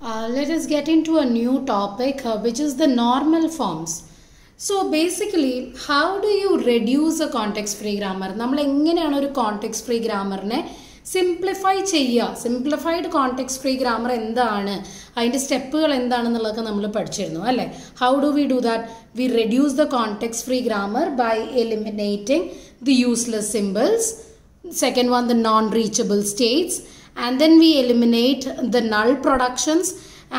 Let us get into a new topic which is the normal forms. So basically, how do you reduce a context-free grammar? നമ്മൾ എങ്ങനെയാണ് ഒരു context-free grammar-നെ simplify ചെയ്യുക? Simplified context-free grammar എന്താണ്? അതിൻ്റെ സ്റ്റെപ്പുകൾ എന്താണെന്നുള്ളതൊക്കെ നമ്മൾ പഠിച്ചിരുന്നു അല്ലേ? How do we do that? We reduce the context-free grammar by eliminating the useless symbols. Second one, the non-reachable states. And then we eliminate the null productions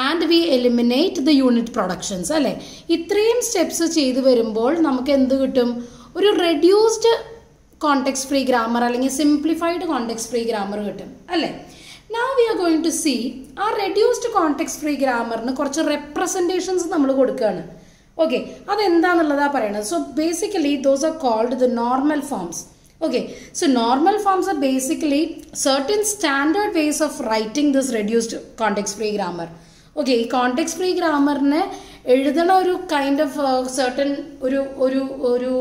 and we eliminate the unit productions. അല്ലേ? ഇത്രയും steps ചെയ്തു വരുമ്പോൾ നമുക്ക് എന്ത് കിട്ടും? ഒരു reduced context free grammar അല്ലെങ്കിൽ simplified context free grammar കിട്ടും അല്ലേ? Now we are going to see ആ റെഡ്യൂസ്ഡ് കോണ്ടെക്സ്റ്റ് ഫ്രീ ഗ്രാമറിന് കുറച്ച് റെപ്രസെൻറ്റേഷൻസ് നമ്മൾ കൊടുക്കുകയാണ്. ഓക്കെ, അതെന്താണെന്നുള്ളതാണ് പറയുന്നത്. So basically those are called the normal forms. Okay, so normal forms are basically certain standard ways of writing this reduced context-free grammar. Okay, context-free grammar-നെ എഴുതണ ഒരു kind of certain ഒരു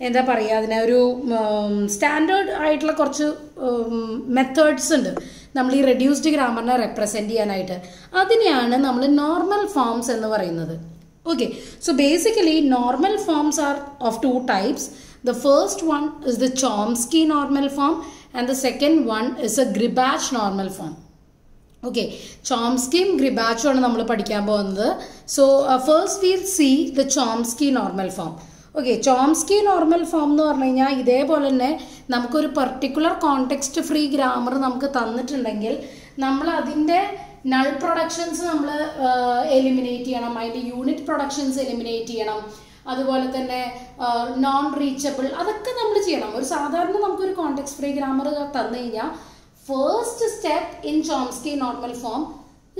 എന്താ പറയുക, അതിനെ ഒരു സ്റ്റാൻഡേർഡ് ആയിട്ടുള്ള കുറച്ച് മെത്തേഡ്സ് ഉണ്ട് നമ്മൾ ഈ റെഡ്യൂസ്ഡ് ഗ്രാമറിനെ റെപ്രസെൻറ്റ് ചെയ്യാനായിട്ട്. അതിനെയാണ് നമ്മൾ നോർമൽ ഫോംസ് എന്ന് പറയുന്നത്. Okay, so basically normal forms are of two types. The first one is the Chomsky normal form and the second one is a Gribach normal form. Okay, Chomsky and Gribach ആണ് നമ്മൾ പഠിക്കാൻ പോകുന്നത്. So first we'll see the Chomsky normal form. Okay, Chomsky normal form എന്ന് പറഞ്ഞു കഴിഞ്ഞാൽ ഇതേപോലെ തന്നെ നമുക്കൊരു പർട്ടിക്കുലർ കോണ്ടെക്സ്റ്റ് ഫ്രീ ഗ്രാമർ നമുക്ക് തന്നിട്ടുണ്ടെങ്കിൽ നമ്മൾ അതിൻ്റെ നൾ പ്രൊഡക്ഷൻസ് നമ്മൾ എലിമിനേറ്റ് ചെയ്യണം, അതിൻ്റെ യൂണിറ്റ് പ്രൊഡക്ഷൻസ് എലിമിനേറ്റ് ചെയ്യണം, അതുപോലെ തന്നെ നോൺ റീച്ചബിൾ അതൊക്കെ നമ്മൾ ചെയ്യണം. ഒരു സാധാരണ നമുക്കൊരു കോണ്ടെക്സ്റ്റ് ഫ്രീ ഗ്രാമർ തന്നു കഴിഞ്ഞാൽ first step in Chomsky normal form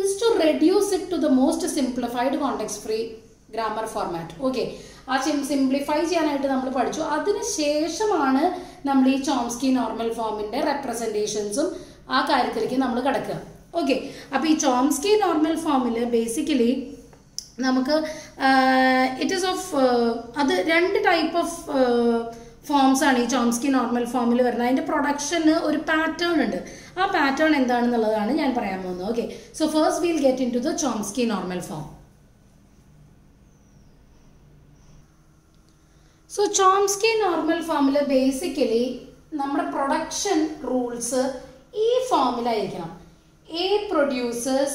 is to reduce it to the most simplified context free grammar format. Okay, ആ സിംപ്ലിഫൈ ചെയ്യാനായിട്ട് നമ്മൾ പഠിച്ചു. അതിനുശേഷമാണ് നമ്മൾ ഈ ചോംസ്കി നോർമൽ ഫോമിൻ്റെ റെപ്രസെൻറ്റേഷൻസും ആ കാര്യത്തിലേക്ക് നമ്മൾ കിടക്കുക. ഓക്കെ, അപ്പോൾ ഈ ചോംസ്കി നോർമൽ ഫോമിൽ ബേസിക്കലി നമുക്ക് ഇറ്റ് ഈസ് ഓഫ് അത് രണ്ട് ടൈപ്പ് ഓഫ് ഫോംസ് ആണ് ഈ ചോംസ്കി നോർമൽ ഫോമിൽ വരുന്നത്. അതിൻ്റെ പ്രൊഡക്ഷന് ഒരു പാറ്റേൺ ഉണ്ട്. ആ പാറ്റേൺ എന്താണെന്നുള്ളതാണ് ഞാൻ പറയാൻ പോകുന്നത്. Okay, so first will get into the Chomsky normal form. So Chomsky normal ഫോമിൽ ബേസിക്കലി നമ്മുടെ പ്രൊഡക്ഷൻ റൂൾസ് ഈ ഫോമിലായിരിക്കണം. A produces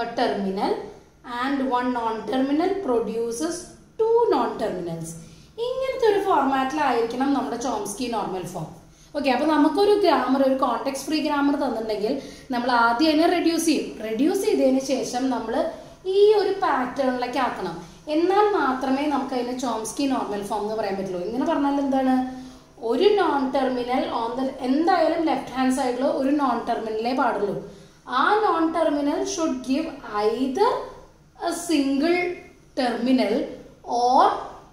a terminal and one non-terminal produces two non-terminals. ഇങ്ങനത്തെ ഒരു ഫോർമാറ്റിലായിരിക്കണം നമ്മുടെ ചോംസ്കി നോർമൽ ഫോം. ഓക്കെ, അപ്പോൾ നമുക്കൊരു grammar, ഒരു കോണ്ടെക്സ്റ്റ് ഫ്രീ ഗ്രാമർ തന്നിട്ടുണ്ടെങ്കിൽ നമ്മൾ ആദ്യം അതിനെ റെഡ്യൂസ് ചെയ്യും. റെഡ്യൂസ് ചെയ്തതിന് ശേഷം നമ്മൾ ഈ ഒരു പാറ്റേണിലേക്ക് ആക്കണം. എന്നാൽ മാത്രമേ നമുക്ക് അതിനെ ചോംസ്കി നോർമൽ ഫോം എന്ന് പറയാൻ പറ്റുള്ളൂ. ഇങ്ങനെ പറഞ്ഞാൽ എന്താണ്, ഒരു നോൺ ടെർമിനൽ എന്തായാലും ലെഫ്റ്റ് ഹാൻഡ് സൈഡിൽ ഒരു നോൺ ടെർമിനലേ പാടുള്ളൂ. ആ non terminal should give either a single terminal or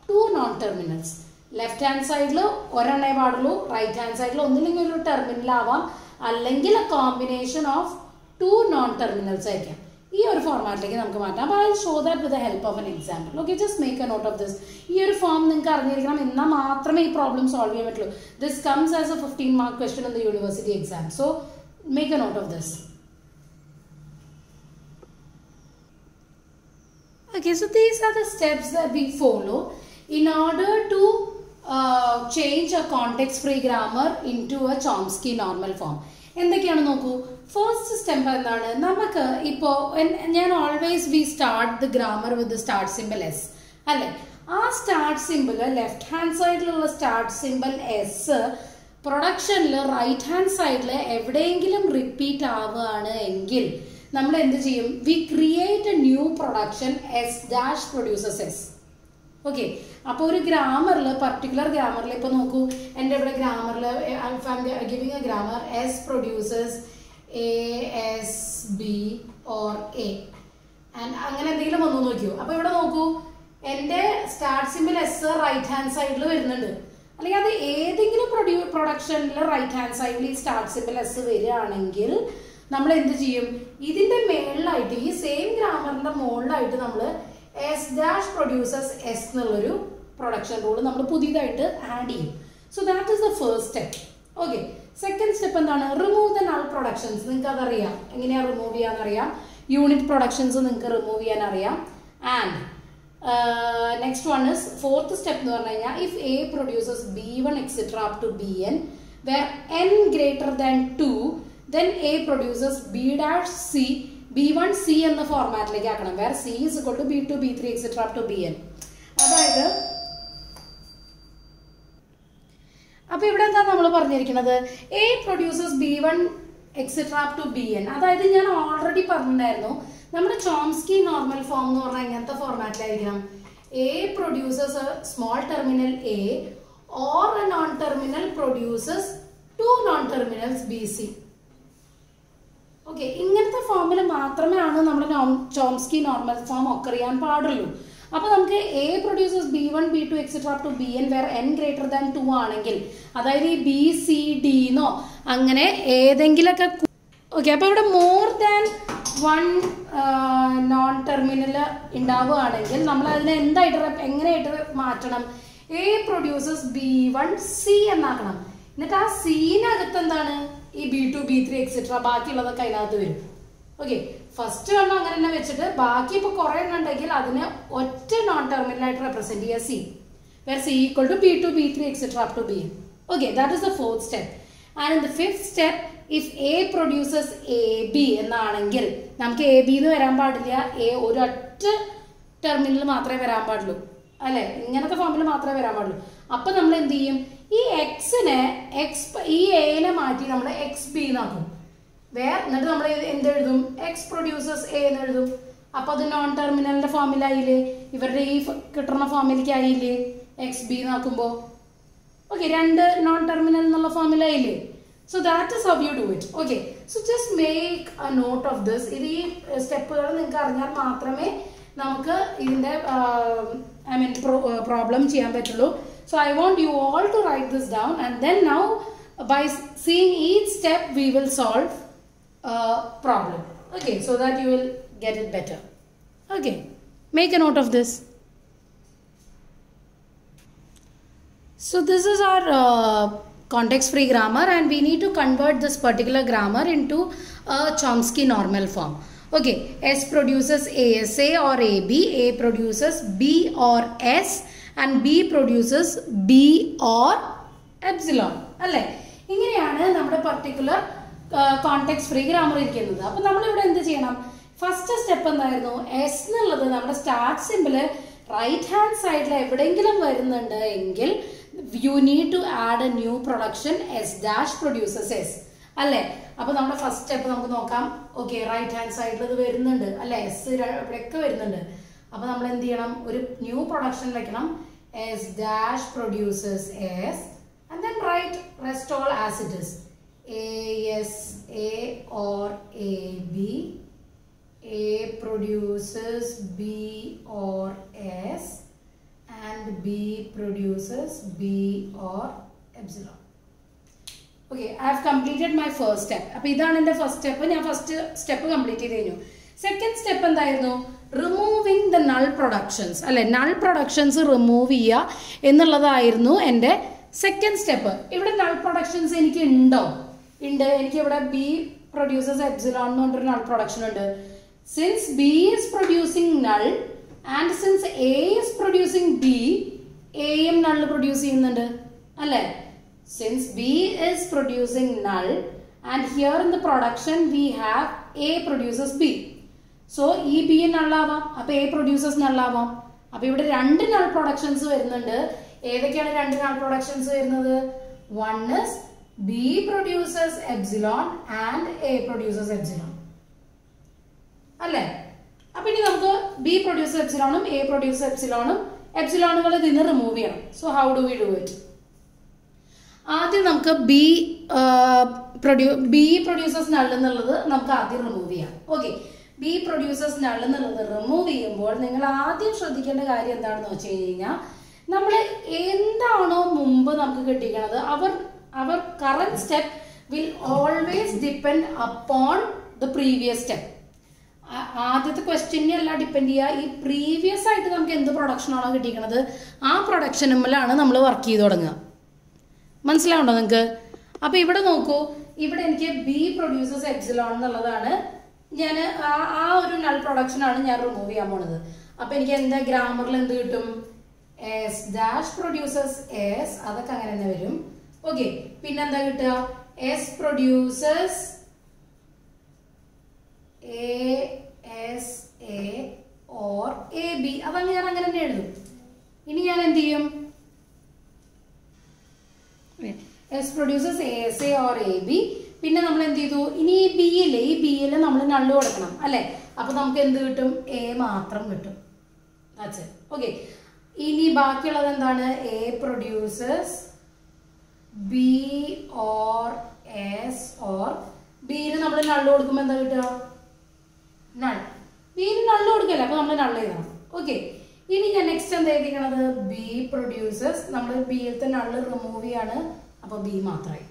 two non terminals. Left hand സൈഡിൽ ഒരെണ്ണേ പാടുള്ളൂ, റൈറ്റ് ഹാൻഡ് സൈഡിൽ ഒന്നില്ലെങ്കിൽ ഒരു ടെർമിനൽ ആവാം, അല്ലെങ്കിൽ a combination of two non terminals ആയിരിക്കാം. ഈ ഒരു ഫോർമാറ്റിലേക്ക് നമുക്ക് മാറ്റാം. അപ്പോൾ I show that with the help of an example. Okay, just make a note of this. ഈ ഒരു ഫോം നിങ്ങൾക്ക് അറിഞ്ഞിരിക്കണം, എന്നാൽ മാത്രമേ ഈ പ്രോബ്ലം സോൾവ് ചെയ്യാൻ പറ്റുള്ളൂ. This comes as a 15 mark question in the university exam. So make a note of this. Okay, so these are the steps that we follow in order to change a context-free grammar into a Chomsky normal form. എന്തൊക്കെയാണ് നോക്കൂ. First step എന്താണ്, നമുക്ക് ഇപ്പോൾ ഞാൻ always we start the grammar with the start symbol S അല്ലേ? ആ start symbol left hand സൈഡിലുള്ള start symbol S പ്രൊഡക്ഷനിൽ റൈറ്റ് ഹാൻഡ് സൈഡിൽ എവിടെയെങ്കിലും റിപ്പീറ്റ് ആവുകയാണ് എങ്കിൽ നമ്മൾ എന്ത് ചെയ്യും? We create a new production S dash produces S. Okay, അപ്പോൾ ഒരു ഗ്രാമറിൽ, പർട്ടിക്കുലർ ഗ്രാമറിൽ ഇപ്പോൾ നോക്കൂ, എൻ്റെ ഇവിടെ ഗ്രാമറിൽ giving a grammar S produces A S B or A and അങ്ങനെ എന്തെങ്കിലും വന്നു നോക്കിയോ. അപ്പോൾ ഇവിടെ നോക്കൂ, എൻ്റെ start symbol S right hand സൈഡിൽ വരുന്നുണ്ട്, അല്ലെങ്കിൽ അത് ഏതെങ്കിലും പ്രൊഡക്ഷനിൽ റൈറ്റ് ഹാൻഡ് സൈഡിൽ ഈ സ്റ്റാർട്ട് സിമ്പിൾ എസ് വരികയാണെങ്കിൽ നമ്മൾ എന്ത് ചെയ്യും? ഇതിന്റെ മേളിലായിട്ട്, ഈ സെയിം ഗ്രാമറിന്റെ മുകളിലായിട്ട് നമ്മൾ എസ് ഡാഷ് പ്രൊഡ്യൂസസ് എസ് എന്നുള്ളൊരു പ്രൊഡക്ഷൻ റൂൾ നമ്മൾ പുതിയതായിട്ട് ആഡ് ചെയ്യും. So that is the first step. Okay, second step എന്താണ്? Remove the null productions. നിങ്ങൾക്ക് അതറിയാം, എങ്ങനെയാണ് റിമൂവ് ചെയ്യാന്നറിയാം. യൂണിറ്റ് പ്രൊഡക്ഷൻസ് നിങ്ങൾക്ക് റിമൂവ് ചെയ്യാൻ അറിയാം. And next one is fourth step എന്ന് പറഞ്ഞു കഴിഞ്ഞാൽ if A produces B1 etcetera up to Bn where n greater than 2 then A produces B'(C) B1C എന്ന ഫോർമാറ്റിലേക്ക് ആക്കണം. Where C is equal to B2 B3 etc. up to Bn. അതായത് അപ്പൊ ഇവിടെ എന്താ നമ്മൾ പറഞ്ഞിരിക്കുന്നത്, A produces B1 etc. up to Bn. അതായത് ഞാൻ ഓൾറെഡി പറഞ്ഞിട്ടുണ്ടായിരുന്നു നമ്മുടെ ചോംസ്കി നോർമൽ ഫോം എന്ന് പറഞ്ഞാൽ ഇങ്ങനത്തെ ഫോർമാറ്റിലായിരിക്കണം. A produces a small terminal A or a non-terminal produces two non-terminals BC. Okay, ഇങ്ങനത്തെ ഫോമിൽ മാത്രമേ നമ്മുടെ ചോംസ്കി നോർമൽ ഫോം ഒക്കെ അറിയാൻ പാടുള്ളൂ. അപ്പൊ നമുക്ക് A produces B1 B2 etcetera up to Bn where n greater than 2 ആണെങ്കിൽ, അതായത് ഈ BCD എന്നോ അങ്ങനെ ഏതെങ്കിലൊക്കെ. ഓക്കെ, അപ്പൊ ഇവിടെ മോർ ദാൻ 1 നോൺ ടെർമിനൽ ഉണ്ടാവുകയാണെങ്കിൽ നമ്മൾ അതിനെ എങ്ങനെയായിട്ട് മാറ്റണം? A produces B1C എന്നാക്കണം. എന്നിട്ട് ആ സീനകത്ത് എന്താണ് ഈ B2 B3 എക്സെട്ര ബാക്കിയുള്ളതൊക്കെ അതിനകത്ത് വരും. ഓക്കെ, ഫസ്റ്റ് വേണം അങ്ങനെ തന്നെ വെച്ചിട്ട് ബാക്കി ഇപ്പോൾ കുറേ എണ്ണം ഉണ്ടെങ്കിൽ അതിനെ ഒറ്റ നോൺ ടെർമിനലായിട്ട് റെപ്രസെന്റ് ചെയ്യുക C, where C equal to B2 B3 etcetera up to Bn. Okay, that is the fourth step. And in the fifth step if A produces AB എന്നാണെങ്കിൽ നമുക്ക് AB എന്ന് വരാൻ പാടില്ല, A ഒരൊറ്റ ടെർമിനൽ മാത്രമേ വരാൻ പാടുള്ളൂ അല്ലെ, ഇങ്ങനത്തെ ഫോമിൽ മാത്രമേ വരാൻ പാടുള്ളൂ. അപ്പൊ നമ്മൾ എന്ത് ചെയ്യും, ഈ എക്സിനെ ഈ എനെ മാറ്റി നമ്മൾ XB എന്നാക്കും. എന്നിട്ട് നമ്മൾ എന്തെഴുതും, എക്സ് പ്രൊഡ്യൂസസ് A എന്ന് എഴുതും. അപ്പൊ അത് നോൺ ടെർമിനലിന്റെ ഫോമിലായില്ലേ, ഇവരുടെ ഈ കിട്ടുന്ന ഫോമിലേക്ക് ആയില്ലേ XB എന്നാക്കുമ്പോ. ഓക്കെ, രണ്ട് നോൺ ടെർമിനൽ എന്നുള്ള ഫോമിലായില്ലേ. So that is how you do it. Okay, so just make a note of this. ഇത് ഈ സ്റ്റെപ്പുകൾ നിങ്ങൾക്ക് അറിഞ്ഞാൽ മാത്രമേ നമുക്ക് ഇതിന്റെ പ്രോബ്ലം ചെയ്യാൻ പറ്റുള്ളൂ. So I want you all to write this down, and then now by seeing each step we will solve a problem. Okay, so that you will get it better. Okay, make a note of this. So this is our context free grammar, and we need to convert this particular grammar into a Chomsky normal form. Okay, S produces ASA or AB, A produces B or S, and B produces B or epsilon. അല്ലേ, ഇങ്ങനെയാണ് നമ്മുടെ particular context free grammar ഇരിക്കുന്നത്. അപ്പൊ നമ്മളിവിടെ എന്ത് ചെയ്യണം, first step എന്തായിരുന്നു, S എന്നുള്ളത് നമ്മുടെ സ്റ്റാർട്ട് സിമ്പിള് റൈറ്റ് ഹാൻഡ് സൈഡിൽ എവിടെയെങ്കിലും വരുന്നുണ്ട് എങ്കിൽ you need to add a new production S dash produces S അല്ലേ. അപ്പൊ നമ്മുടെ ഫസ്റ്റ് സ്റ്റെപ്പ് നമുക്ക് നോക്കാം. ഓക്കെ, റൈറ്റ് ഹാൻഡ് സൈഡിൽ ഇത് വരുന്നുണ്ട് അല്ലെ, എസ് ഇവിടെയൊക്കെ വരുന്നുണ്ട്. അപ്പൊ നമ്മൾ എന്ത് ചെയ്യണം, ഒരു ന്യൂ പ്രൊഡക്ഷൻ വെക്കണം, S dash produces S, and then write rest all as it is. ASA or AB, A produces B or S, and B produces B or epsilon. Okay, I have completed my first step. അപ്പോൾ ഇതാണ് എൻ്റെ first step. ഞാൻ first step complete ചെയ്ത് കഴിഞ്ഞു. Second step എന്തായിരുന്നു, removing the null productions അല്ലെ, null productions remove ചെയ്യുക എന്നുള്ളതായിരുന്നു എൻ്റെ സെക്കൻഡ് സ്റ്റെപ്പ്. ഇവിടെ നൾ പ്രൊഡക്ഷൻസ് എനിക്ക് ഉണ്ട്. എനിക്ക് ഇവിടെ B പ്രൊഡ്യൂസസ് എപ്സിലോൺ എന്ന് പറഞ്ഞൊരു നൾ പ്രൊഡക്ഷൻ ഉണ്ട്. Since B is producing null and since A is producing B, A യും null പ്രൊഡ്യൂസ് ചെയ്യുന്നുണ്ട് അല്ലെ. Since B is producing null and here in the production we have A produces B. So ഈ B null ആവാം, അപ്പൊ A produces null ആവാം. അപ്പൊ ഇവിടെ രണ്ട് null productions വരുന്നുണ്ട്. ഏതൊക്കെയാണ് രണ്ട് null productions വരുന്നത്? One is B produces epsilon and A produces epsilon അല്ലേ. അപ്പൊ ഇനി നമുക്ക് B produces epsilonum A produces epsilonum എപ്സിലോണുകൾ ഇതിന് റിമൂവ് ചെയ്യണം. So how do we do it? ആദ്യം നമുക്ക് B പ്രൊഡ്യൂസേഴ്സ് നൾ എന്നുള്ളത് നമുക്ക് ആദ്യം റിമൂവ് ചെയ്യാം. ഓക്കെ, B പ്രൊഡ്യൂസേഴ്സ് നൾ എന്നുള്ളത് റിമൂവ് ചെയ്യുമ്പോൾ നിങ്ങൾ ആദ്യം ശ്രദ്ധിക്കേണ്ട കാര്യം എന്താണെന്ന് വെച്ച് കഴിഞ്ഞാൽ, നമ്മൾ എന്താണോ മുമ്പ് നമുക്ക് കിട്ടിക്കണത് അവർ current step will always depend upon the previous step. ആദ്യത്തെ ക്വസ്റ്റ്യനെ അല്ല ഡിപ്പെൻഡ് ചെയ്യുക, ഈ പ്രീവിയസ് ആയിട്ട് നമുക്ക് എന്ത് പ്രൊഡക്ഷനാണോ കിട്ടിക്കണത് ആ പ്രൊഡക്ഷനുമ്മിലാണ് നമ്മൾ വർക്ക് ചെയ്ത് തുടങ്ങുക. മനസ്സിലാവുണ്ടോ നിങ്ങൾക്ക്? അപ്പൊ ഇവിടെ നോക്കൂ, ഇവിടെ എനിക്ക് B പ്രൊഡ്യൂസേഴ്സ് എപ്സിലോൺ എന്നുള്ളതാണ് ഞാൻ ആ ഒരു നൾ പ്രൊഡക്ഷനാണ് ഞാൻ റിമൂവ് ചെയ്യാൻ പോണത്. അപ്പൊ എനിക്ക് എന്താ ഗ്രാമറിൽ എന്ത് കിട്ടും? എസ് ഡാഷ് പ്രൊഡ്യൂസസ് എസ്, അതൊക്കെ അങ്ങനെ തന്നെ വരും. ഓക്കെ, പിന്നെന്താ കിട്ടുക? S produces A S A or A B, അതങ്ങനെ ഞാൻ അങ്ങനെ തന്നെ എഴുതും. ഇനി ഞാൻ എന്ത് ചെയ്യും? S produces A S A or A B. പിന്നെ നമ്മൾ എന്ത് ചെയ്തു? ഇനി ഈ ബിയിൽ നമ്മൾ നള്ളു കൊടുക്കണം അല്ലെ? അപ്പൊ നമുക്ക് എന്ത് കിട്ടും? എ മാത്രം കിട്ടും. ഓക്കെ, ഇനി ബാക്കിയുള്ളത് എന്താണ്? A produces B or S or ബിയിൽ നമ്മൾ നള്ളു കൊടുക്കുമ്പോൾ എന്താ കിട്ടുക? നൾ. ബിയിൽ നള്ളു കൊടുക്കല്ലേ, അപ്പൊ നമ്മൾ നള്ളു എഴുതണം. ഓക്കെ, ഇനി ഞാൻ നെക്സ്റ്റ് എന്താ എഴുതിക്കണത്? ബി പ്രൊഡ്യൂസസ്, നമ്മൾ ബിയിലത്തെ നള്ള് റിമൂവ് ചെയ്യാണ്, അപ്പൊ ബി മാത്രമായി.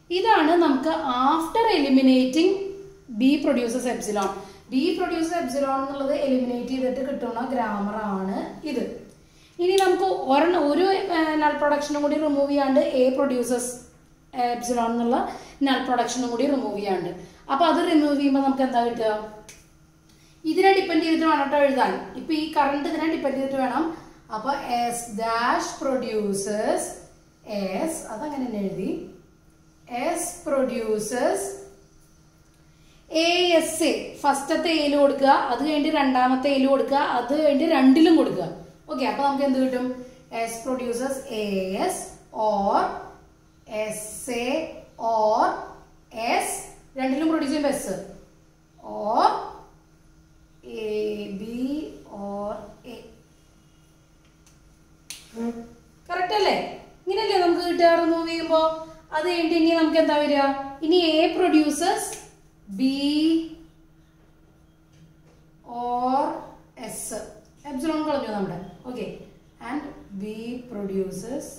ഇതാണ് നമുക്ക് after eliminating B produces epsilon. B produces epsilon എന്നുള്ളത് എലിമിനേറ്റ് ചെയ്തിട്ട് കിട്ടുന്ന ഗ്രാമർ ആണ് ഇത്. ഇനി നമുക്ക് ഒരു നൾ പ്രൊഡക്ഷനും കൂടി റിമൂവ് ചെയ്യാണ്ട് എ പ്രൊഡ്യൂസസ് എപ്സിലോൺ എന്നുള്ള നൾ പ്രൊഡക്ഷനും കൂടി റിമൂവ് ചെയ്യാണ്ട്. അപ്പൊ അത് റിമൂവ് ചെയ്യുമ്പോൾ നമുക്ക് എന്താ കിട്ടുക? ഇതിനെ ഡിപ്പെൻഡ് ചെയ്തിട്ട് വേണം കേട്ടോ എഴുതാൻ. ഇപ്പൊ ഈ കറണ്ട് ഇതിനെ ഡിപ്പെൻഡ് ചെയ്തിട്ട് വേണം. അപ്പൊ എസ് ഡാഷ് പ്രൊഡ്യൂസസ് എസ്, അതങ്ങനെ തന്നെ എഴുതി. S produces A S A, ഫസ്റ്റത്തെ എയിൽ കൊടുക്കുക, അത് കഴിഞ്ഞിട്ട് രണ്ടാമത്തെ എയിൽ കൊടുക്കുക, അത് കഴിഞ്ഞിട്ട് രണ്ടിലും കൊടുക്കുക. ഓക്കെ, അപ്പൊ നമുക്ക് എന്ത് കിട്ടും? S produces A S or S A or S, രണ്ടിലും പ്രൊഡ്യൂസ് ചെയ്യുമ്പോൾ S, or A B or A. Correct അല്ലേ? ഇങ്ങനെയല്ലേ നമുക്ക് കിട്ടുക റിമൂവ് ചെയ്യുമ്പോൾ? അത് കഴിഞ്ഞിട്ട് ഇനി നമുക്ക് എന്താ വരിക? ഇനി A produces B or S, epsilon കളഞ്ഞു നമ്മുടെ. Okay, and B produces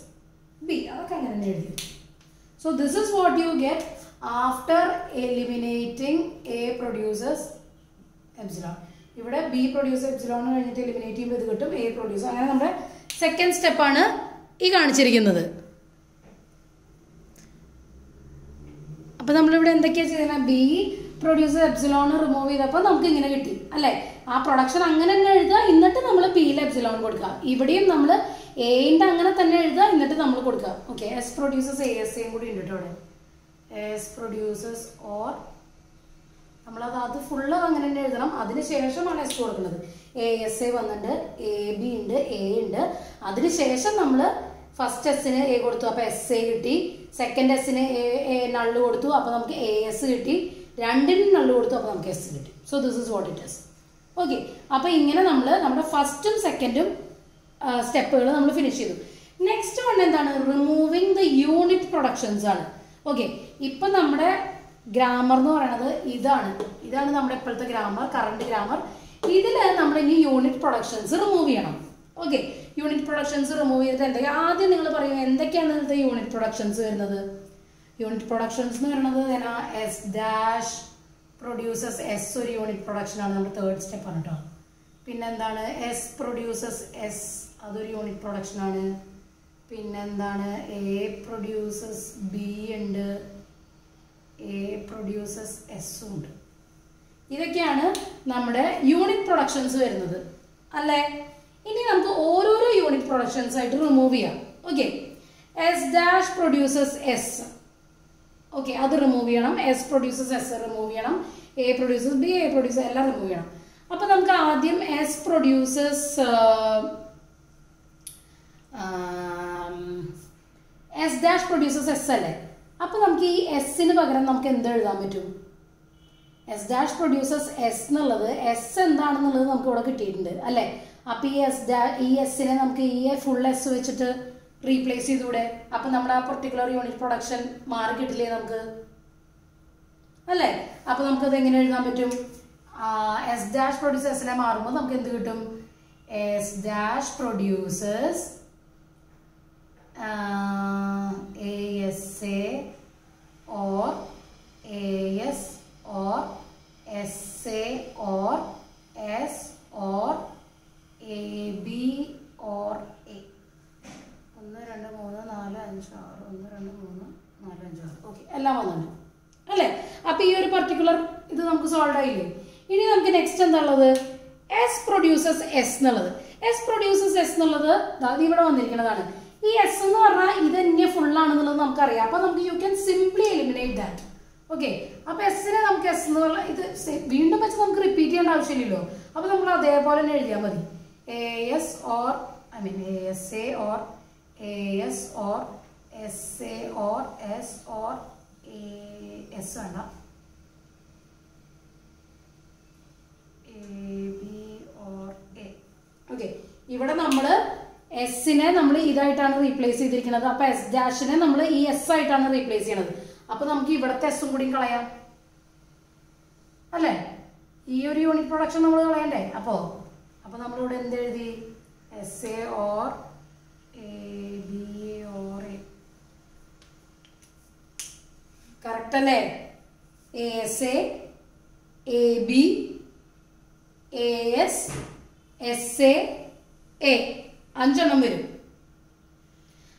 B, അതൊക്കെ അങ്ങനെ തന്നെ എഴുതി. So this is what you get after eliminating A produces epsilon. ഇവിടെ ബി പ്രൊഡ്യൂസർ എപ്സിലോൺ കഴിഞ്ഞിട്ട് എലിമിനേറ്റ് ചെയ്യുമ്പോൾ ഇത് കിട്ടും എ പ്രൊഡ്യൂസർ. അങ്ങനെ നമ്മുടെ സെക്കൻഡ് സ്റ്റെപ്പാണ് ഈ കാണിച്ചിരിക്കുന്നത്. അപ്പൊ നമ്മളിവിടെ എന്തൊക്കെയാ ചെയ്യുന്നത്? ബി പ്രൊഡ്യൂസർ എപ്സിലോൺ റിമൂവ് ചെയ്തപ്പോൾ നമുക്ക് ഇങ്ങനെ കിട്ടി അല്ലെ? ആ പ്രൊഡക്ഷൻ അങ്ങനെ തന്നെ എഴുതുക, എന്നിട്ട് നമ്മൾ ബിയിൽ എപ്സിലോൺ കൊടുക്കുക. ഇവിടെയും നമ്മൾ എന്റെ അങ്ങനെ തന്നെ എഴുതുക, എന്നിട്ട് നമ്മൾ കൊടുക്കുക. Okay, S producers A S എയും കൂടി ഉണ്ട് കേട്ടോ ഇവിടെ. എസ് പ്രൊഡ്യൂസേഴ്സ് ഓർ നമ്മളത് ഫുള്ള് അങ്ങനെ തന്നെ എഴുതണം. അതിനുശേഷമാണ് എസ് കൊടുക്കുന്നത്. എ എസ് എ വന്നിട്ടുണ്ട്, എ ബി ഉണ്ട്, എ ഉണ്ട്. അതിനുശേഷം നമ്മൾ ഫസ്റ്റ് എസിന് എ കൊടുത്തു, അപ്പൊ എസ് എ കിട്ടി. സെക്കൻഡ് എസിന് എ നള്ളു കൊടുത്തു, അപ്പൊ നമുക്ക് എ എസ് കിട്ടി. രണ്ടിനും നള്ളു കൊടുത്തു, അപ്പൊ നമുക്ക് എസ് കിട്ടി. So this is what it is. Okay, അപ്പൊ ഇങ്ങനെ നമ്മൾ നമ്മുടെ ഫസ്റ്റും സെക്കൻഡും സ്റ്റെപ്പുകൾ നമ്മൾ ഫിനിഷ് ചെയ്തു. നെക്സ്റ്റ് വൺ എന്താണ്? റിമൂവിങ് ദ യൂണിറ്റ് പ്രൊഡക്ഷൻസ് ആണ്. ഓക്കെ, ഇപ്പൊ നമ്മുടെ ഗ്രാമർ എന്ന് പറയുന്നത് ഇതാണ് നമ്മുടെ ഇപ്പോഴത്തെ ഗ്രാമർ, കറണ്ട് ഗ്രാമർ. ഇതില് നമ്മൾ ഇനി യൂണിറ്റ് പ്രൊഡക്ഷൻസ് റിമൂവ് ചെയ്യണം. ഓക്കെ, യൂണിറ്റ് പ്രൊഡക്ഷൻസ് റിമൂവ് ചെയ്തിട്ട് എന്തൊക്കെയാ ആദ്യം നിങ്ങൾ പറയും എന്തൊക്കെയാണ് ഇന്നത്തെ യൂണിറ്റ് പ്രൊഡക്ഷൻസ് വരുന്നത്? യൂണിറ്റ് പ്രൊഡക്ഷൻസ് എന്ന് പറയുന്നത് എസ് ഡാഷ് പ്രൊഡ്യൂസസ് എസ് ഒരു യൂണിറ്റ് പ്രൊഡക്ഷൻ ആണ്, നമ്മുടെ തേർഡ് സ്റ്റെപ്പ് ആണ് കേട്ടോ. പിന്നെന്താണ്? എസ് പ്രൊഡ്യൂസസ് എസ്, അതൊരു യൂണിറ്റ് പ്രൊഡക്ഷൻ ആണ്. പിന്നെന്താണ്? എ പ്രൊഡ്യൂസസ് ബി ഉണ്ട്, എ പ്രൊഡ്യൂസസ് എസും ഉണ്ട്. ഇതൊക്കെയാണ് നമ്മുടെ യൂണിറ്റ് പ്രൊഡക്ഷൻസ് വരുന്നത് അല്ലേ? ഇനി നമുക്ക് ഓരോരോ യൂണിറ്റ് പ്രൊഡക്ഷൻസ് ആയിട്ട് റിമൂവ് ചെയ്യാം. Okay, S dash produces S, okay, അത് റിമൂവ് ചെയ്യണം. എസ് പ്രൊഡ്യൂസസ് എസ് റിമൂവ് ചെയ്യണം. A produces B, A produces എല്ലാം റിമൂവ് ചെയ്യണം. അപ്പൊ നമുക്ക് ആദ്യം S produces S dash produces S അല്ലേ? അപ്പൊ നമുക്ക് ഈ എസിന് പകരം നമുക്ക് എന്ത് എഴുതാൻ പറ്റും? എസ് ഡാഷ് പ്രൊഡ്യൂസസ് എസ് എന്നുള്ളത് എസ് എന്താണെന്നുള്ളത് നമുക്ക് ഇവിടെ കിട്ടിയിട്ടുണ്ട് അല്ലെ? അപ്പൊ ഈ എസിനെ നമുക്ക് ഈ ഫുൾ എസ് വെച്ചിട്ട് റീപ്ലേസ് ചെയ്തൂടെ? അപ്പൊ നമ്മുടെ ആ പെർട്ടിക്കുലർ യൂണിറ്റ് പ്രൊഡക്ഷൻ മാറി കിട്ടില്ലേ നമുക്ക് അല്ലെ? അപ്പൊ നമുക്കത് എങ്ങനെ എഴുതാൻ പറ്റും? എസ് ഡാഷ് പ്രൊഡ്യൂസസ് എസിനെ മാറുമ്പോൾ നമുക്ക് എന്ത് കിട്ടും? S dash produces ASA or AS or SA or S or AB or A. 1 2 3 4 5 6 1 2 3 4 5 6. Okay, എല്ലാം വന്നിട്ടുണ്ട് അല്ലേ? അപ്പൊ ഈ ഒരു പർട്ടിക്കുലർ ഇത് സോൾവ് ആയില്ലേ. ഇനി നമുക്ക് നെക്സ്റ്റ് എന്താ ഉള്ളത്, എസ് പ്രൊഡ്യൂസസ് എസ് എന്നുള്ളത്. എസ് പ്രൊഡ്യൂസസ് എസ് എന്നുള്ളത് അത് ഇവിടെ വന്നിരിക്കുന്നതാണ്. ഈ എസ് എന്ന് പറഞ്ഞാൽ ഇത് തന്നെ ഫുൾ ആണെന്നുള്ളത് നമുക്കറിയാം. അപ്പൊ നമുക്ക് you can simply eliminate that. Okay, അപ്പൊ എസിനെ നമുക്ക് എസ് എന്ന് പറഞ്ഞാൽ ഇത് വീണ്ടും വെച്ച് നമുക്ക് റിപ്പീറ്റ് ചെയ്യേണ്ട ആവശ്യമില്ലല്ലോ. അപ്പൊ നമ്മൾ അതേപോലെ തന്നെ എഴുതിയാൽ മതി. A S or I mean A S A or A S or S A or S or A S വേണ്ട, ഓക്കെ. ഇവിടെ നമ്മൾ എസിനെ നമ്മൾ ഇതായിട്ടാണ് റീപ്ലേസ് ചെയ്തിരിക്കുന്നത്. അപ്പൊ എസ് ഡാഷിനെ നമ്മൾ ഈ എസ് ആയിട്ടാണ് റീപ്ലേസ് ചെയ്യണത്. അപ്പൊ നമുക്ക് ഇവിടത്തെ എസും കൂടി കളയാം അല്ലേ. ഈ ഒരു യൂണിറ്റ് പ്രൊഡക്ഷൻ നമ്മൾ കളയണ്ടേ. അപ്പൊ നമ്മളിവിടെ എന്ത് എഴുതി, S A or A B or A. Correct അല്ലേ. A S A B A S S A 5 എണ്ണം വരും.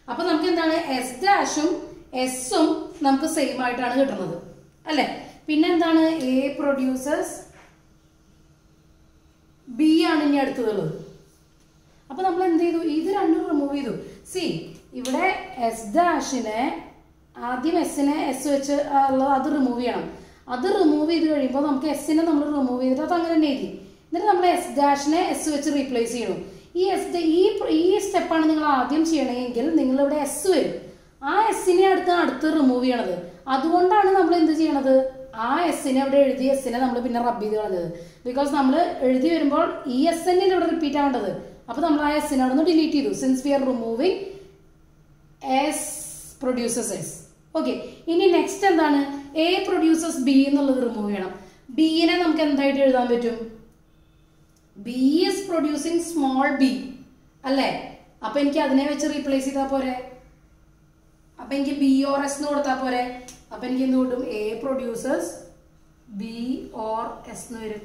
അപ്പൊ നമുക്ക് എന്താണ്, എസ് ഡാഷും എസും നമുക്ക് സെയിം ആയിട്ടാണ് കിട്ടുന്നത് അല്ലെ. പിന്നെ എന്താണ്, എ പ്രൊഡ്യൂസേഴ്സ് ബി ആണ് ഇനി അടുത്തതുള്ളത്. അപ്പൊ നമ്മൾ എന്ത് ചെയ്തു, ഇത് രണ്ടും റിമൂവ് ചെയ്തു. സി ഇവിടെ എസ് ഡാഷിനെ ആദ്യം എസിനെ എസ് വെച്ച് അത് റിമൂവ് ചെയ്യണം. അത് റിമൂവ് ചെയ്ത് കഴിയുമ്പോൾ നമുക്ക് എസിനെ നമ്മൾ റിമൂവ് ചെയ്തിട്ട് അത് അങ്ങനെ തന്നെ എഴുതി. എന്നിട്ട് നമ്മൾ എസ് ഡാഷിനെ എസ് വെച്ച് റീപ്ലേസ് ചെയ്യണം. ഈ സ്റ്റെപ്പാണ് നിങ്ങൾ ആദ്യം ചെയ്യണമെങ്കിൽ നിങ്ങളിവിടെ എസ് വരും. ആ എസിനെ അടുത്ത് റിമൂവ് ചെയ്യണത്. അതുകൊണ്ടാണ് നമ്മൾ എന്ത് ചെയ്യണത്, ആ എസിനെ അവിടെ എഴുതി എസിനെ നമ്മൾ പിന്നെ റബ്ബ് ചെയ്ത് കളഞ്ഞത്. ബിക്കോസ് നമ്മൾ എഴുതി വരുമ്പോൾ ഈ എസ് തന്നെ ഇവിടെ റിപ്പീറ്റ് ആവേണ്ടത്. അപ്പൊ നമ്മൾ ആ എസിനെ അവിടെ നിന്ന് ഡിലീറ്റ് ചെയ്തു. Since we are removing S produces S. Okay, ഇനി നെക്സ്റ്റ് എന്താണ്, എ പ്രൊഡ്യൂസസ് ബി എന്നുള്ളത് റിമൂവ് ചെയ്യണം. ബിനെ നമുക്ക് എന്തായിട്ട് എഴുതാൻ പറ്റും, B is producing small B അല്ലേ. അപ്പൊ എനിക്ക് അതിനെ വെച്ച് റീപ്ലേസ് ചെയ്താൽ പോരെ. അപ്പൊ എനിക്ക് ബി ഓർ എസ് എന്ന് കൊടുത്താൽ പോരെ. അപ്പൊ എനിക്ക് എന്ത് കിട്ടും, A producers B or S എന്ന് വരും.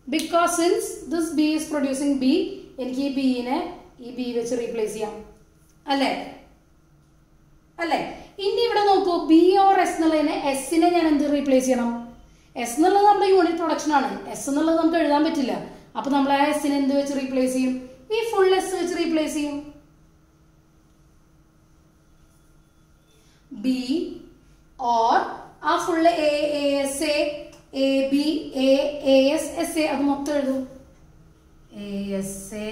Because since this B is producing B, എനിക്ക് ഈ ബിനെ ഈ ബി വെച്ച് റീപ്ലേസ് ചെയ്യാം അല്ലേ. ഇനി ഇവിടെ നോക്കൂ, ബി ഓർ എസ് എന്നുള്ളതിനെ എസിനെ ഞാൻ എന്ത് റീപ്ലേസ് ചെയ്യണം, എസ് എന്നുള്ളത് നമ്മുടെ യൂണിറ്റ് പ്രൊഡക്ഷൻ ആണ്. എസ് എന്നുള്ളത് നമുക്ക് എഴുതാൻ പറ്റില്ല. അപ്പൊ നമ്മൾ ആ എസിനെ എന്ത് വെച്ച് റീപ്ലേസ് ചെയ്യും, ഈ ഫുൾ എസ് വെച്ച് റീപ്ലേസ് ചെയ്യും. ബി ഓർ ആ full A S A B A S S A അത് മൊത്തം എഴുതും. A S A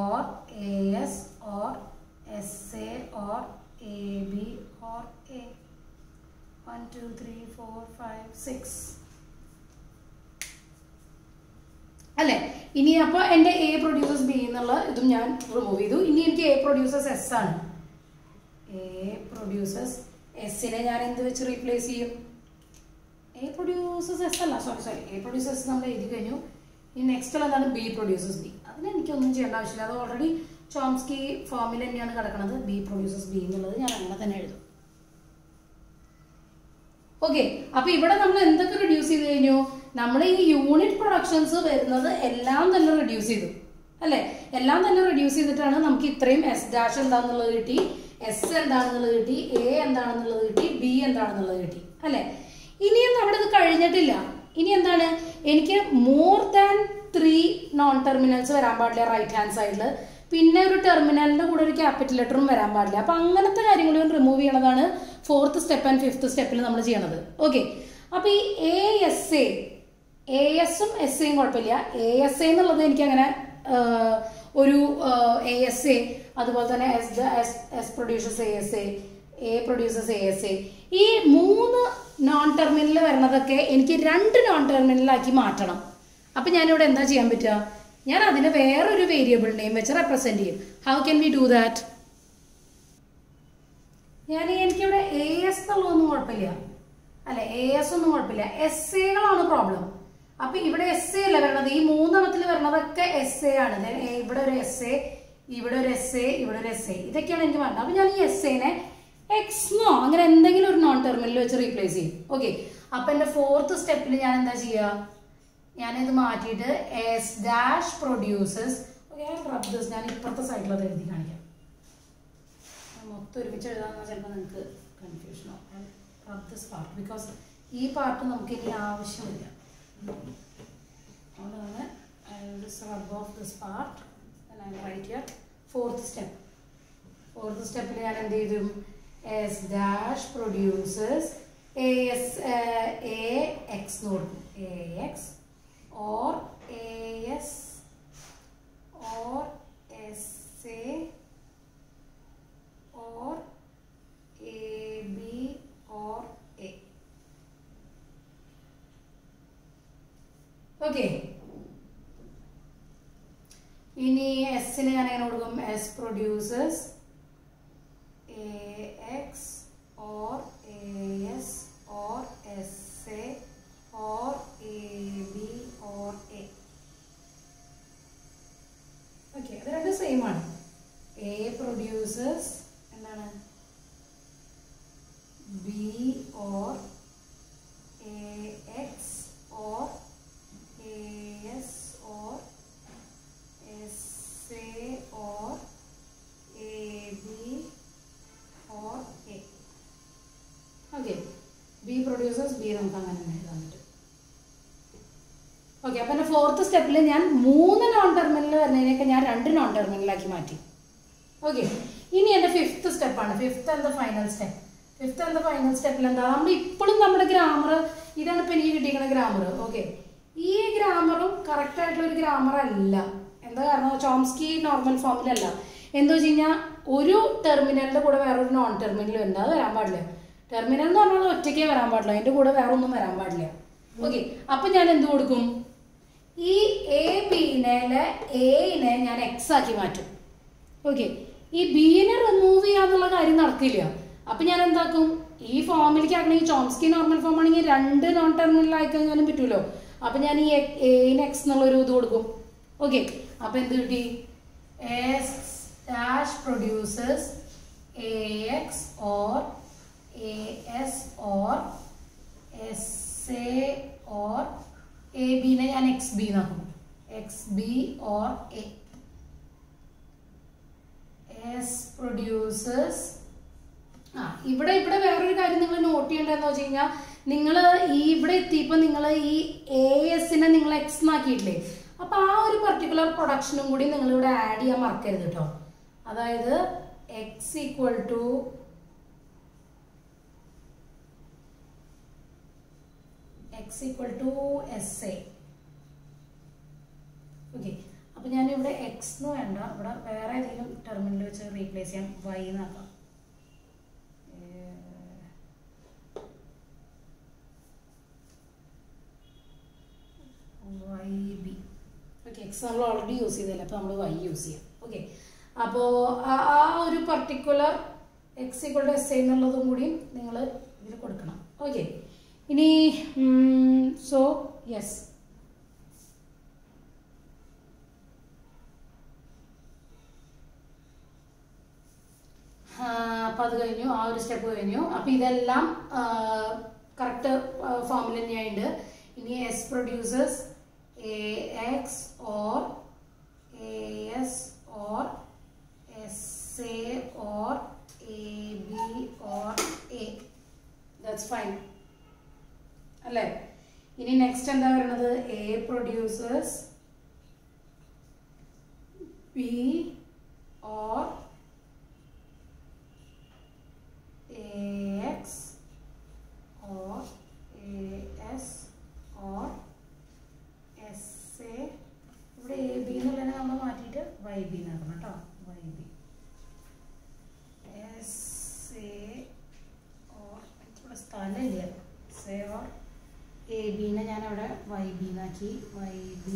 or A S or S A or A B or A. 1 2 3 4 5 6 അല്ലെ. ഇനി അപ്പൊ എന്റെ എ പ്രൊഡ്യൂസേഴ്സ് ബി എന്നുള്ള ഇതും ഞാൻ റിമൂവ് ചെയ്തു. ഇനി എനിക്ക് എ പ്രൊഡ്യൂസേഴ്സ് എസ് ആണ്. എ പ്രൊഡ്യൂസേഴ്സ് എസിനെ ഞാൻ എന്ത് വെച്ച് റീപ്ലേസ് ചെയ്യും, എ പ്രൊഡ്യൂസേഴ്സ് എസ് അല്ല, സോറി എ പ്രൊഡ്യൂസേഴ്സ് നമ്മൾ എഴുതി കഴിഞ്ഞു. ഇനി നെക്സ്റ്റ് ഉള്ള എന്താണ്, ബി പ്രൊഡ്യൂസേഴ്സ് ബി. അതിന് എനിക്കൊന്നും ചെയ്യേണ്ട ആവശ്യമില്ല, അത് ഓൾറെഡി ചോംസ്കി ഫോമിൽ തന്നെയാണ് കിടക്കുന്നത്. ബി പ്രൊഡ്യൂസേഴ്സ് ബി എന്നുള്ളത് ഞാൻ അങ്ങനെ തന്നെ എഴുതും. ഓക്കെ, അപ്പൊ ഇവിടെ നമ്മൾ എന്തൊക്കെ റിഡ്യൂസ് ചെയ്ത് കഴിഞ്ഞു, നമ്മൾ ഈ യൂണിറ്റ് പ്രൊഡക്ഷൻസ് വരുന്നത് എല്ലാം തന്നെ റിഡ്യൂസ് ചെയ്തു അല്ലെ. എല്ലാം തന്നെ റിഡ്യൂസ് ചെയ്തിട്ടാണ് നമുക്ക് ഇത്രയും എസ് ഡാഷ് എന്താണെന്നുള്ളത് കിട്ടി, എസ് എന്താണെന്നുള്ളത് കിട്ടി, എ എന്താണെന്നുള്ളത് കിട്ടി, ബി എന്താണെന്നുള്ളത് കിട്ടി അല്ലെ. ഇനിയും നമ്മുടെ ഇത് കഴിഞ്ഞിട്ടില്ല. ഇനി എന്താണ്, എനിക്ക് മോർ ദാൻ 3 നോൺ ടെർമിനൽസ് വരാൻ പാടില്ല റൈറ്റ് ഹാൻഡ് സൈഡിൽ. പിന്നെ ഒരു ടെർമിനലിന്റെ കൂടെ ഒരു ക്യാപിറ്റൽ ലെറ്ററും വരാൻ പാടില്ല. അപ്പൊ അങ്ങനത്തെ കാര്യങ്ങളും remove ചെയ്യണതാണ് 4th step and 5th സ്റ്റെപ്പിൽ നമ്മൾ ചെയ്യണത്. ഓക്കെ, അപ്പൊ ഈ എ എസ് എ എസും എസ് എയും കുഴപ്പമില്ല. എ എസ് എ എന്നുള്ളത് എനിക്ക് അങ്ങനെ ഒരു എ എസ് എ, അതുപോലെ തന്നെ S producers A S A producers A S A, ഈ 3 നോൺ ടെർമിനൽ വരുന്നതൊക്കെ എനിക്ക് 2 നോൺ ടെർമിനലാക്കി മാറ്റണം. അപ്പൊ ഞാനിവിടെ എന്താ ചെയ്യാൻ പറ്റുക, ഞാൻ അതിനെ വേറൊരു വേരിയബിൾ നെയിം വെച്ച് റെപ്രസെന്റ് ചെയ്യും. How can we do that? എനിക്കിവിടെ എ എസ് എന്നുള്ളതൊന്നും കുഴപ്പമില്ല അല്ലെ, എ എസ് ഒന്നും കുഴപ്പമില്ല, എസ് എകളാണ് പ്രോബ്ലം. അപ്പൊ ഇവിടെ എസ് എ അല്ല വരണത്, ഈ 3 എണ്ണത്തിൽ വരണതൊക്കെ എസ് എ ആണ്. ഇവിടെ ഒരു എസ് എ, ഇവിടെ ഒരു എസ് എ, ഇവിടെ ഒരു എസ് എ, ഇതൊക്കെയാണ് എനിക്ക് വേണ്ടത്. അപ്പൊ ഞാൻ ഈ എസ് എനെ എക്സ്നോ അങ്ങനെ എന്തെങ്കിലും ഒരു നോൺ ടെർമിനൽ വെച്ച് റീപ്ലേസ് ചെയ്യും. ഓക്കെ, അപ്പൊ എന്റെ 4th സ്റ്റെപ്പിൽ ഞാൻ എന്താ ചെയ്യുക, ഞാനിത് മാറ്റിയിട്ട് എസ് ഡാഷ് പ്രൊഡ്യൂസേഴ്സ്, ഞാൻ ഇപ്പുറത്തെ സൈഡിലത് എഴുതി കാണിക്കാം. മൊത്തം ഒരുമിച്ച് എഴുതാന്ന് ചിലപ്പോൾ നിങ്ങൾക്ക് കൺഫ്യൂഷൻ ആവും. ദിസ് പാർട്ട് ബിക്കോസ് ഈ പാർട്ട് നമുക്ക് ഇനി ആവശ്യമില്ല. അതുകൊണ്ടാണ് I will just rub off this part and I will write here fourth step. Fourth step ഞാൻ എന്ത് ചെയ്തു? S dash produces AX എന്ന് കൊടുക്കും. AX or AS or SA or AB or A. Okay. ഇനി എസിന് ഞാൻ എങ്ങനെ കൊടുക്കും? S produces AX or AS or SA or AB or A. Okay, അത് രണ്ടും സെയിം ആണ്. A produces എന്താണ്? B or AX or AS or SA or AB or A. Okay, B produces B നമുക്ക് അങ്ങനെ എഴുതാൻ പറ്റും. ഓക്കെ, അപ്പം എൻ്റെ ഫോർത്ത് സ്റ്റെപ്പിൽ ഞാൻ 3 നോൺ ടെർമിനൽ വരുന്നതിനൊക്കെ ഞാൻ 2 നോൺ ടെർമിനലാക്കി മാറ്റി. ഓക്കെ, ഇനി എൻ്റെ ഫിഫ്ത്ത് സ്റ്റെപ്പാണ്. Fifth and the final step. Fifth and the final സ്റ്റെപ്പിൽ എന്താ? നമ്മൾ ഇപ്പോഴും നമ്മുടെ ഗ്രാമർ ഇതാണ് ഇപ്പം എനിക്ക് കിട്ടിയിരിക്കുന്ന ഗ്രാമർ. ഓക്കെ, ഈ ഗ്രാമറും കറക്റ്റായിട്ടുള്ളൊരു ഗ്രാമർ അല്ല. എന്താ കാരണം? ചോംസ്കി നോർമൽ ഫോമിലല്ല. എന്താ വെച്ച് കഴിഞ്ഞാൽ ഒരു ടെർമിനലിൻ്റെ കൂടെ വേറൊരു നോൺ ടെർമിനൽ ഉണ്ട്, അത് വരാൻ പാടില്ല. ടെർമിനൽ എന്ന് പറഞ്ഞാൽ ഒറ്റയ്ക്കേ വരാൻ പാടില്ല, അതിൻ്റെ കൂടെ വേറെ ഒന്നും വരാൻ പാടില്ല. ഓക്കെ, അപ്പം ഞാൻ എന്ത് കൊടുക്കും? ഈ എ ബിനെ എനെ ഞാൻ എക്സ് ആക്കി മാറ്റും. ഓക്കെ, ഈ ബിനെ റിമൂവ് ചെയ്യാന്നുള്ള കാര്യം നടക്കില്ല. അപ്പം ഞാൻ എന്താക്കും? ഈ ഫോമിലേക്ക് ആക്കണമെങ്കിൽ ചോംസ്കി നോർമൽ ഫോം ആണെങ്കിൽ 2 നോൺ ടെർമിനൽ ആയിക്കഴിഞ്ഞാലും പറ്റുമല്ലോ. അപ്പം ഞാൻ ഈ എന് എക്സ് എന്നുള്ളൊരു ഇത് കൊടുക്കും. ഓക്കെ, അപ്പം എന്ത് കിട്ടി? S dash produces AX or AS or SA or AB നെ ഞാൻ XB എന്നാക്കും. XB or A. S produces ഇവിടെ വേറൊരു കാര്യം നിങ്ങൾ നോട്ട് ചെയ്യേണ്ടതെന്ന് വെച്ച് കഴിഞ്ഞാൽ, നിങ്ങൾ ഇവിടെ എത്തിയപ്പോൾ നിങ്ങൾ ഈ ASനെ നിങ്ങൾ എക്സ് എന്നാക്കിയിട്ടില്ലേ? അപ്പോൾ ആ ഒരു പർട്ടിക്കുലർ പ്രൊഡക്ഷനും കൂടി നിങ്ങളിവിടെ ആഡ് ചെയ്യാൻ മറക്കരുത് കേട്ടോ. അതായത് X equal to SA. Okay, അപ്പം ഞാനിവിടെ എക്സ് എന്ന് വേണ്ട, ഇവിടെ വേറെ ഏതെങ്കിലും ടെർമിനൽ വെച്ച് റീപ്ലേസ് ചെയ്യാം. വൈ എന്നാക്കാം. YB. ഓക്കെ, എക്സ് നമ്മൾ ഓൾറെഡി യൂസ് ചെയ്തല്ലേ, അപ്പോൾ നമ്മൾ വൈ യൂസ് ചെയ്യാം. ഓക്കെ, അപ്പോൾ ആ ഒരു particular x equal to SA എന്നുള്ളതും കൂടി നിങ്ങൾ ഇതിൽ കൊടുക്കണം. ഓക്കെ, ഇനി സോ യെസ്, അപ്പം അത് കഴിഞ്ഞു, ആ ഒരു സ്റ്റെപ്പ് കഴിഞ്ഞു. അപ്പം ഇതെല്ലാം കറക്റ്റ് ഫോമിൽ തന്നെയായിട്ട്. ഇനി S produces AX or AS or SA or AB or A. That's fine. അല്ലേ? ഇനി നെക്സ്റ്റ് എന്താ പറയുന്നത്? A produces B or AX or AS or SA. ഇവിടെ AB എന്നുള്ളതിനെ നമ്മൾ മാറ്റിയിട്ട് YB എന്നാക്കണം കേട്ടോ. YB SA or ഇവിടെ സ്ഥലമില്ല. SA or ABനെ ഞാനവിടെ YB എന്നാക്കി. YB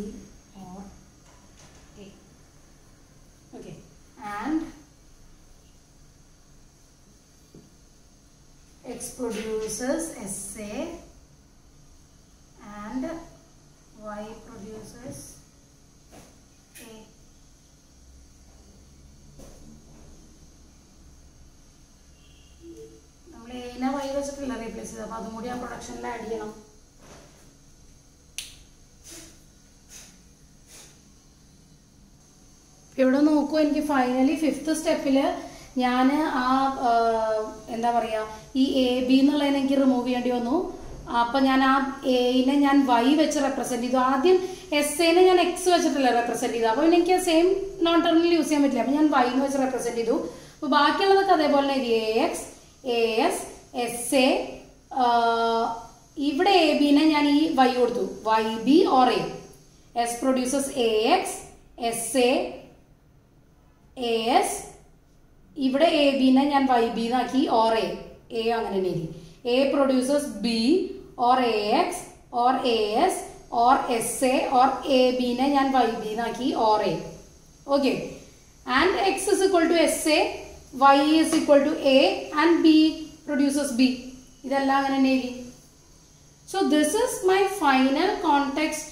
or A. Okay, and X produces SA and Y produces A. നമ്മൾ എനെ Y വെച്ചിട്ടില്ല റീപ്ലേസ് ചെയ്ത്, അപ്പോൾ അതും കൂടി ആ പ്രൊഡക്ഷനിൽ ആഡ് ചെയ്യണം. ഇവിടെ നോക്കൂ, എനിക്ക് ഫൈനലി ഫിഫ്ത്ത് സ്റ്റെപ്പിൽ ഞാൻ ആ എന്താ പറയുക, ഈ AB എന്നുള്ളതിനെ എനിക്ക് റിമൂവ് ചെയ്യേണ്ടി വന്നു. അപ്പോൾ ഞാൻ ആ എനെ ഞാൻ വൈ വെച്ച് റെപ്രസെൻറ്റ് ചെയ്തു. ആദ്യം എസ് എനെ ഞാൻ എക്സ് വെച്ചിട്ടല്ല റെപ്രസെൻറ്റ് ചെയ്തു. അപ്പോൾ എനിക്ക് സെയിം നോൺ ടെർമിനൽ യൂസ് ചെയ്യാൻ പറ്റില്ല. അപ്പോൾ ഞാൻ വൈ എന്ന് വെച്ച് റെപ്രസെൻറ്റ് ചെയ്തു. അപ്പോൾ ബാക്കിയുള്ളതൊക്കെ അതേപോലെ തന്നെ A X, A S, S A. ഇവിടെ എ ബിനെ ഞാൻ ഈ വൈ കൊടുത്തു, Y B or A. S produces A X, S A, A S. ഇവിടെ എ ബിനെ ഞാൻ വൈ ബി എന്നാക്കി, ഓർ എ, എ അങ്ങനെ തന്നെ എഴുതി. A produces B or A X or A S or S A or A ബിനെ ഞാൻ Y B എന്നാക്കി, or A. Okay. And X is equal to S A, Y is equal to A and B produces B. ഇതെല്ലാം അങ്ങനെ തന്നെ എഴുതി. So this is my final context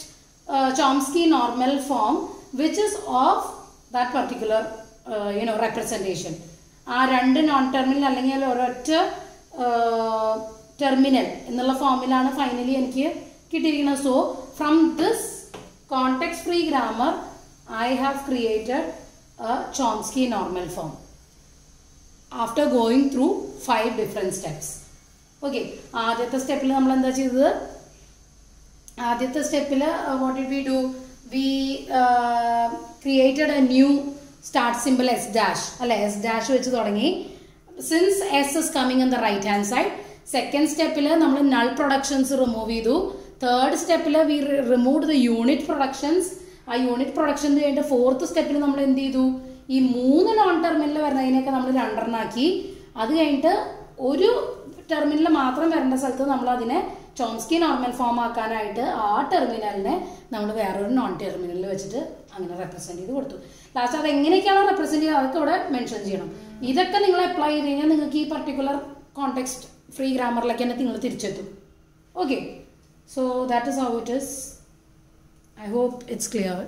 Chomsky normal form which is of that particular representation. ആ രണ്ട് non terminal അല്ലെങ്കിൽ ഒരൊറ്റ terminal എന്നുള്ള ഫോമിലാണ് ഫൈനലി എനിക്ക് കിട്ടിയിരിക്കുന്നത്. So from this context free grammar I have created a Chomsky normal form after going through 5 different steps. Okay. ആദ്യത്തെ സ്റ്റെപ്പിൽ നമ്മൾ എന്താ ചെയ്തത്? ആദ്യത്തെ സ്റ്റെപ്പിൽ what did we do? We created a new start symbol S dash അല്ലെ, S dash വെച്ച് തുടങ്ങി. Since S is coming in the right hand side. Second സ്റ്റെപ്പിൽ നമ്മൾ നൾ പ്രൊഡക്ഷൻസ് റിമൂവ് ചെയ്തു. തേർഡ് സ്റ്റെപ്പിൽ we remove the unit productions. ആ unit production കഴിഞ്ഞിട്ട് fourth സ്റ്റെപ്പിൽ നമ്മൾ എന്ത് ചെയ്തു? ഈ 3 നോൺ ടെർമിനൽ വരുന്നതിനൊക്കെ നമ്മൾ 2 ആക്കി. അത് കഴിഞ്ഞിട്ട് ഒരു ടെർമിനൽ മാത്രം വരേണ്ട സ്ഥലത്ത് നമ്മൾ അതിനെ ചോംസ്കി നോർമൽ ഫോം ആക്കാനായിട്ട് ആ ടെർമിനലിനെ നമ്മൾ വേറൊരു നോൺ ടെർമിനലിൽ വെച്ചിട്ട് അങ്ങനെ റെപ്രസെന്റ് ചെയ്ത് കൊടുത്തു. ലാസ്റ്റ് അത് എങ്ങനെയൊക്കെയാണോ റെപ്രസെന്റ് ചെയ്യുക അതൊക്കെ ഇവിടെ മെൻഷൻ ചെയ്യണം. ഇതൊക്കെ നിങ്ങൾ അപ്ലൈ ചെയ്ത് കഴിഞ്ഞാൽ നിങ്ങൾക്ക് ഈ പർട്ടിക്കുലർ കോണ്ടെക്സ്റ്റ് ഫ്രീ ഗ്രാമറിലേക്ക് തന്നെ നിങ്ങൾ തിരിച്ചെത്തും. Okay. So that is how it is. I hope it's clear.